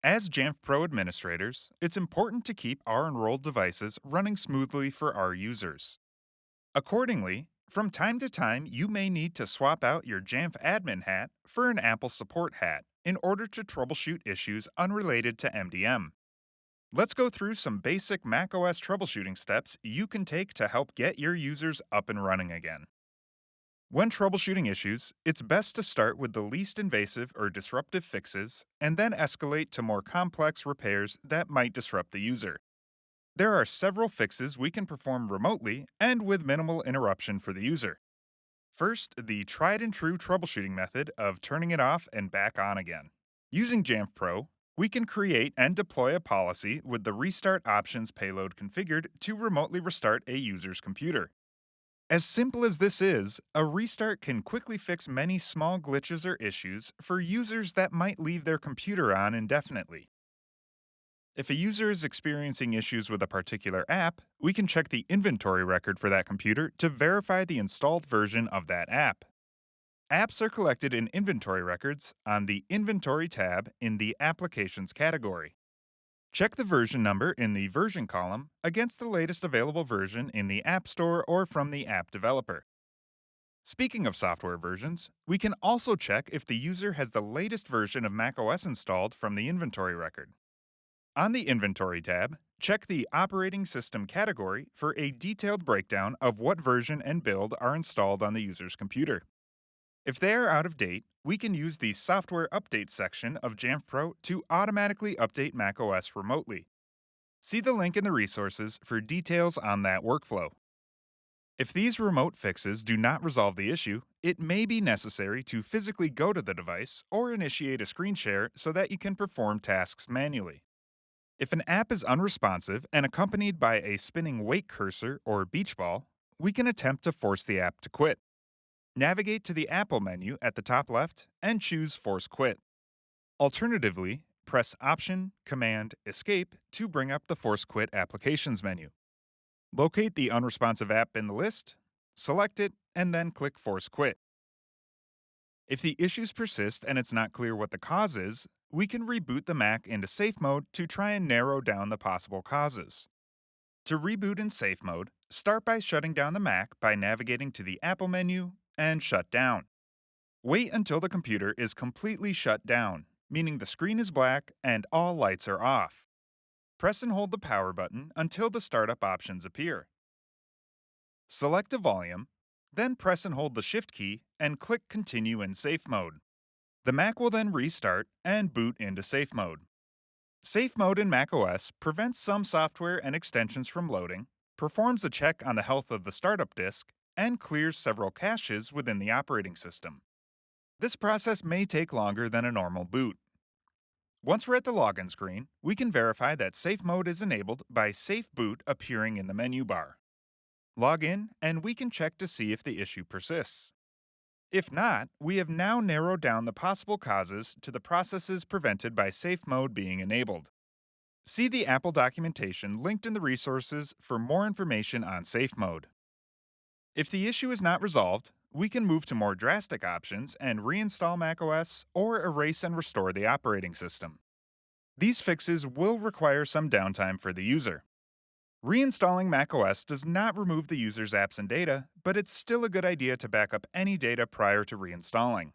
As Jamf Pro administrators, it's important to keep our enrolled devices running smoothly for our users. Accordingly, from time to time, you may need to swap out your Jamf admin hat for an Apple support hat in order to troubleshoot issues unrelated to MDM. Let's go through some basic macOS troubleshooting steps you can take to help get your users up and running again. When troubleshooting issues, it's best to start with the least invasive or disruptive fixes and then escalate to more complex repairs that might disrupt the user. There are several fixes we can perform remotely and with minimal interruption for the user. First, the tried and true troubleshooting method of turning it off and back on again. Using Jamf Pro, we can create and deploy a policy with the restart options payload configured to remotely restart a user's computer. As simple as this is, a restart can quickly fix many small glitches or issues for users that might leave their computer on indefinitely. If a user is experiencing issues with a particular app, we can check the inventory record for that computer to verify the installed version of that app. Apps are collected in inventory records on the Inventory tab in the Applications category. Check the version number in the version column against the latest available version in the App Store or from the app developer. Speaking of software versions, we can also check if the user has the latest version of macOS installed from the inventory record. On the Inventory tab, check the Operating System category for a detailed breakdown of what version and build are installed on the user's computer. If they are out of date, we can use the Software Update section of Jamf Pro to automatically update macOS remotely. See the link in the resources for details on that workflow. If these remote fixes do not resolve the issue, it may be necessary to physically go to the device or initiate a screen share so that you can perform tasks manually. If an app is unresponsive and accompanied by a spinning wake cursor or beach ball, we can attempt to force the app to quit. Navigate to the Apple menu at the top left and choose Force Quit. Alternatively, press Option, Command, Escape to bring up the Force Quit Applications menu. Locate the unresponsive app in the list, select it, and then click Force Quit. If the issues persist and it's not clear what the cause is, we can reboot the Mac into safe mode to try and narrow down the possible causes. To reboot in safe mode, start by shutting down the Mac by navigating to the Apple menu and Shut Down. Wait until the computer is completely shut down, meaning the screen is black and all lights are off. Press and hold the power button until the startup options appear. Select a volume, then press and hold the Shift key and click Continue in safe mode. The Mac will then restart and boot into safe mode. Safe mode in macOS prevents some software and extensions from loading, performs a check on the health of the startup disk, and clears several caches within the operating system. This process may take longer than a normal boot. Once we're at the login screen, we can verify that safe mode is enabled by Safe Boot appearing in the menu bar. Log in, and we can check to see if the issue persists. If not, we have now narrowed down the possible causes to the processes prevented by safe mode being enabled. See the Apple documentation linked in the resources for more information on safe mode. If the issue is not resolved, we can move to more drastic options and reinstall macOS or erase and restore the operating system. These fixes will require some downtime for the user. Reinstalling macOS does not remove the user's apps and data, but it's still a good idea to back up any data prior to reinstalling.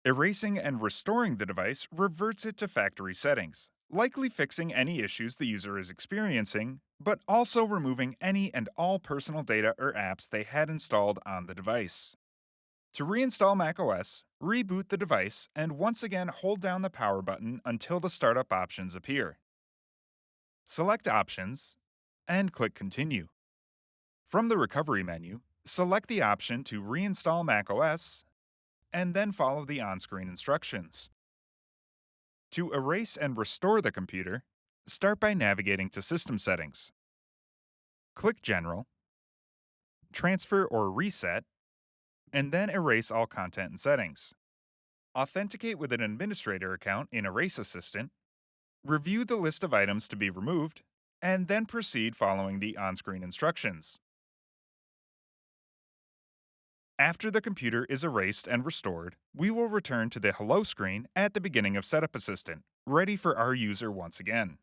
Erasing and restoring the device reverts it to factory settings, likely fixing any issues the user is experiencing, but also removing any and all personal data or apps they had installed on the device. To reinstall macOS, reboot the device and once again hold down the power button until the startup options appear. Select Options and click Continue. From the Recovery menu, select the option to reinstall macOS and then follow the on-screen instructions. To erase and restore the computer, start by navigating to System Settings. Click General, Transfer or Reset, and then erase all content and settings. Authenticate with an administrator account in Erase Assistant, review the list of items to be removed, and then proceed following the on-screen instructions. After the computer is erased and restored, we will return to the Hello screen at the beginning of Setup Assistant, ready for our user once again.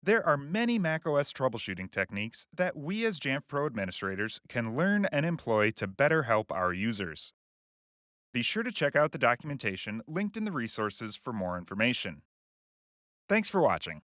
There are many macOS troubleshooting techniques that we as Jamf Pro administrators can learn and employ to better help our users. Be sure to check out the documentation linked in the resources for more information. Thanks for watching.